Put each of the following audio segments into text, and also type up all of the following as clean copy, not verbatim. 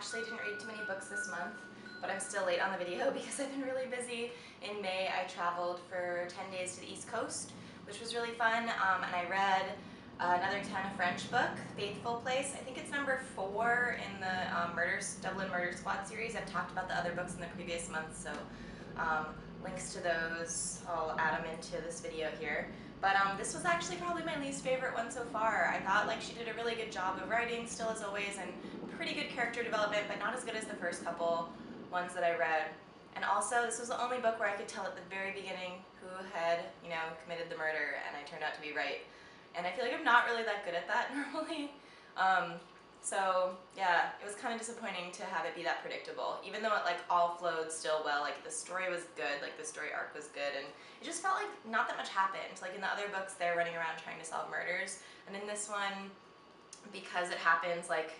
actually didn't read too many books this month, but I'm still late on the video because I've been really busy. In May, I traveled for 10 days to the East Coast, which was really fun, and I read another Tana French book, Faithful Place. I think it's number 4 in the Dublin Murder Squad series. I've talked about the other books in the previous month, so links to those, I'll add them into this video here. But this was actually probably my least favorite one so far. I thought like she did a really good job of writing, still as always, and pretty good character development, but not as good as the first couple ones that I read. And also, this was the only book where I could tell at the very beginning who had, committed the murder, and I turned out to be right. And I feel like I'm not really that good at that normally. So yeah, it was kind of disappointing to have it be that predictable, even though it like all flowed still well. Like the story was good, like the story arc was good, and it just felt like not that much happened. Like in the other books, they're running around trying to solve murders, and in this one, because it happens like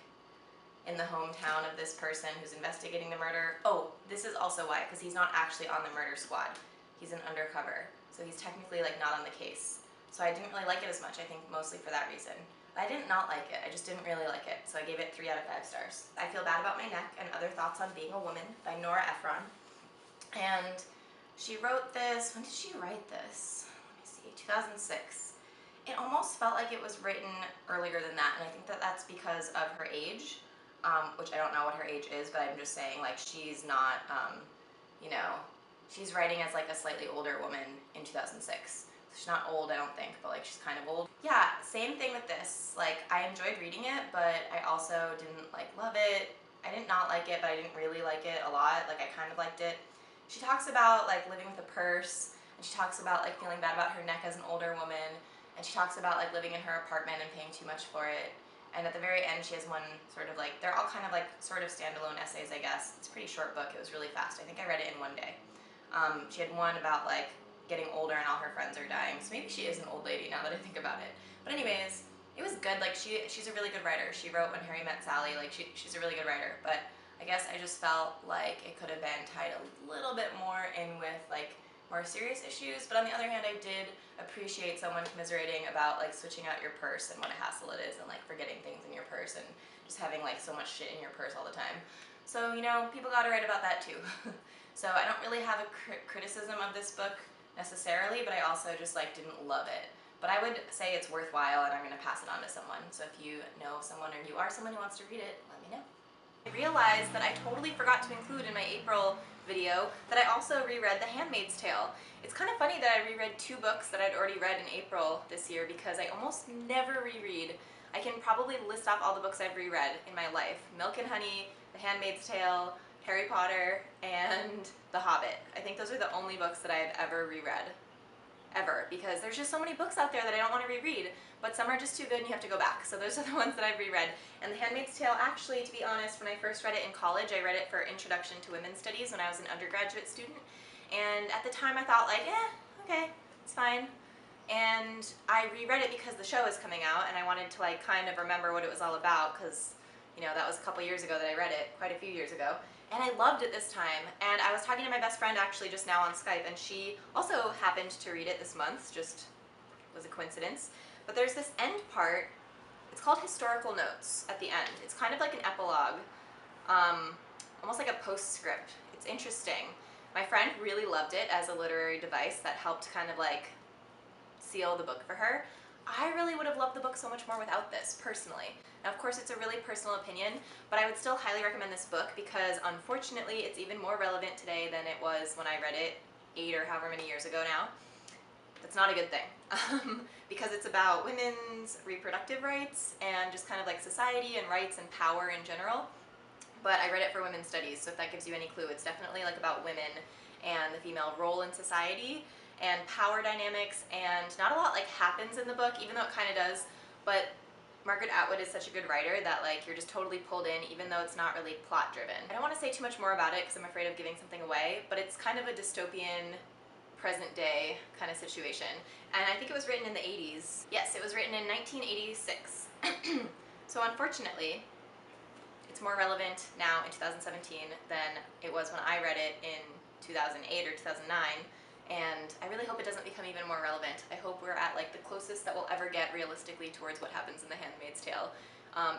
in the hometown of this person who's investigating the murder. Oh, this is also why, because he's not actually on the murder squad. He's an undercover, so he's technically like not on the case. So I didn't really like it as much, I think mostly for that reason. I didn't not like it, I just didn't really like it, so I gave it 3 out of 5 stars. I Feel Bad About My Neck and Other Thoughts on Being a Woman by Nora Ephron. And she wrote this, when did she write this? Let me see, 2006. It almost felt like it was written earlier than that, and I think that that's because of her age, which I don't know what her age is, but I'm just saying like she's not, she's writing as like a slightly older woman in 2006. She's not old, I don't think, but like she's kind of old. Yeah, same thing with this. Like I enjoyed reading it, but I also didn't like love it. I didn't not like it, but I didn't really like it a lot. Like I kind of liked it. She talks about like living with a purse, and she talks about like feeling bad about her neck as an older woman, and she talks about like living in her apartment and paying too much for it. And at the very end, she has one sort of like, they're all kind of like sort of standalone essays, I guess. It's a pretty short book. It was really fast. I think I read it in one day. She had one about like getting older and all her friends are dying, so maybe she is an old lady now that I think about it. But anyways, it was good. Like she's a really good writer. She wrote When Harry Met Sally. Like she's a really good writer, but I guess I just felt like it could have been tied a little bit more in with like more serious issues. But on the other hand, I did appreciate someone commiserating about like switching out your purse and what a hassle it is, and like forgetting things in your purse and just having like so much shit in your purse all the time. So people gotta write about that too. So I don't really have a criticism of this book necessarily, but I also just like didn't love it. But I would say it's worthwhile, and I'm going to pass it on to someone. So if you know someone or you are someone who wants to read it, let me know. I realized that I totally forgot to include in my April video that I also reread The Handmaid's Tale. It's kind of funny that I reread 2 books that I'd already read in April this year, because I almost never reread. I can probably list off all the books I've reread in my life. Milk and Honey, The Handmaid's Tale, Harry Potter, and The Hobbit. I think those are the only books that I've ever reread. Ever. Because there's just so many books out there that I don't want to reread, but some are just too good and you have to go back. So those are the ones that I've reread. And The Handmaid's Tale, actually, to be honest, when I first read it in college, I read it for Introduction to Women's Studies when I was an undergraduate student. And at the time I thought like, okay, it's fine. And I reread it because the show is coming out, and I wanted to like kind of remember what it was all about, because that was a couple years ago that I read it, quite a few years ago. And I loved it this time, and I was talking to my best friend actually just now on Skype, and she also happened to read it this month, just was a coincidence. But there's this end part, it's called Historical Notes at the end. It's kind of like an epilogue, almost like a postscript. It's interesting. My friend really loved it as a literary device that helped kind of like seal the book for her. I really would have loved the book so much more without this, personally. Now, of course, it's a really personal opinion, but I would still highly recommend this book because, unfortunately, it's even more relevant today than it was when I read it 8 or however many years ago now. That's not a good thing, because it's about women's reproductive rights and just kind of like society and rights and power in general. But I read it for women's studies, so if that gives you any clue, it's definitely like about women and the female role in society and power dynamics, and not a lot like happens in the book, even though it kind of does, but Margaret Atwood is such a good writer that like you're just totally pulled in, even though it's not really plot driven. I don't want to say too much more about it because I'm afraid of giving something away, but it's kind of a dystopian present day kind of situation, and I think it was written in the 80s. Yes, it was written in 1986. So unfortunately, it's more relevant now in 2017 than it was when I read it in 2008 or 2009. and I really hope it doesn't become even more relevant. I hope we're at like the closest that we'll ever get realistically towards what happens in The Handmaid's Tale.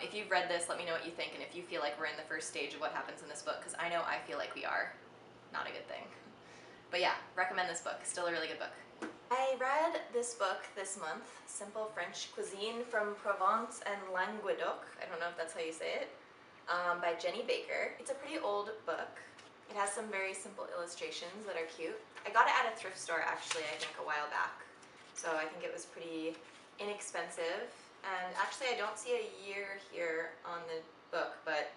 If you've read this, let me know what you think, and if you feel like we're in the first stage of what happens in this book, because I know I feel like we are. Not a good thing. But yeah, recommend this book. Still a really good book. I read this book this month, Simple French Cuisine from Provence and Languedoc. I don't know if that's how you say it. By Jenny Baker. It's a pretty old book. It has some very simple illustrations that are cute. I got it at a thrift store actually, I think a while back. So I think it was pretty inexpensive. And actually I don't see a year here on the book, but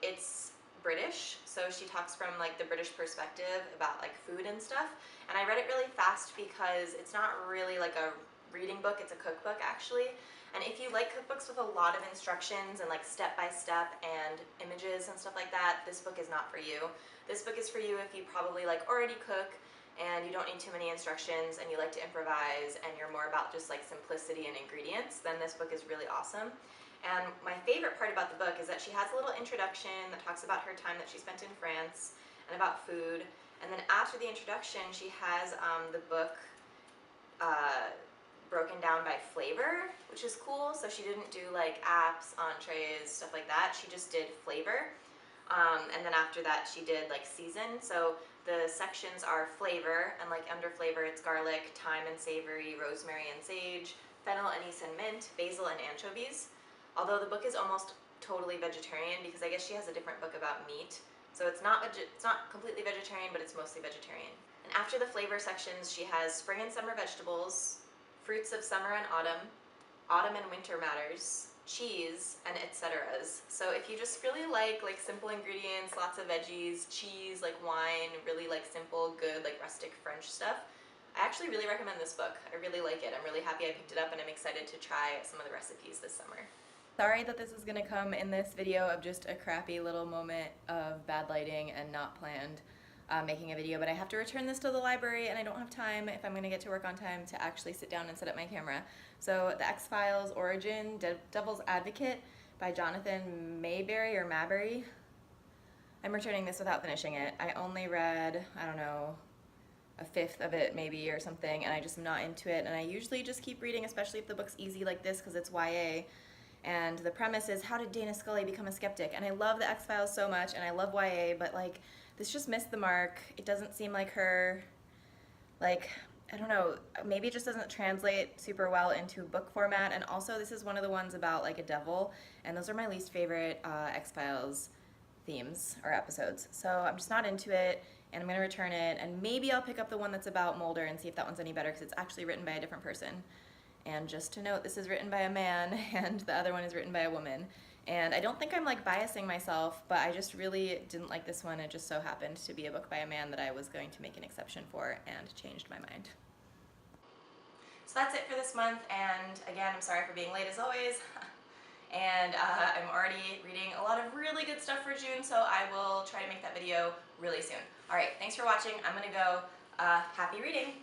it's British, so she talks from like the British perspective about like food and stuff. And I read it really fast because it's not really like a reading book, it's a cookbook actually. And if you like cookbooks with a lot of instructions and like step by step and images and stuff like that, this book is not for you. This book is for you if you probably like already cook and you don't need too many instructions and you like to improvise and you're more about just like simplicity and ingredients, then this book is really awesome. And my favorite part about the book is that she has a little introduction that talks about her time that she spent in France and about food. And then after the introduction, she has the book broken down by flavor, which is cool. So she didn't do like apps, entrees, stuff like that. She just did flavor. And then after that, she did like season. So the sections are flavor, and like under flavor, it's garlic, thyme and savory, rosemary and sage, fennel, anise and mint, basil and anchovies. Although the book is almost totally vegetarian because I guess she has a different book about meat. So it's not completely vegetarian, but it's mostly vegetarian. And after the flavor sections, she has spring and summer vegetables, fruits of summer and autumn and winter matters, cheese, and etceteras. So if you just really like simple ingredients, lots of veggies, cheese, like wine, really like simple, good, like rustic French stuff, I actually really recommend this book. I really like it. I'm really happy I picked it up, and I'm excited to try some of the recipes this summer. Sorry that this is going to come in this video of just a crappy little moment of bad lighting and not planned making a video, but I have to return this to the library and I don't have time, if I'm going to get to work on time, to actually sit down and set up my camera. So The X-Files Origin, Devil's Advocate by Jonathan Mayberry or Maberry. I'm returning this without finishing it. I only read, I don't know, a fifth of it maybe or something, and I just am not into it. And I usually just keep reading, especially if the book's easy like this, because it's YA. And the premise is, how did Dana Scully become a skeptic? And I love The X-Files so much, and I love YA, but like, this just missed the mark. It doesn't seem like her, like, I don't know, maybe it just doesn't translate super well into book format. And also, this is one of the ones about like a devil, and those are my least favorite X-Files themes or episodes. So I'm just not into it, and I'm gonna return it, and maybe I'll pick up the one that's about Mulder and see if that one's any better, because it's actually written by a different person. And just to note, this is written by a man and the other one is written by a woman. And I don't think I'm like biasing myself, but I just really didn't like this one. It just so happened to be a book by a man that I was going to make an exception for, and changed my mind. So that's it for this month, and again, I'm sorry for being late as always. And I'm already reading a lot of really good stuff for June, so I will try to make that video really soon. All right, thanks for watching. I'm gonna go. Happy reading.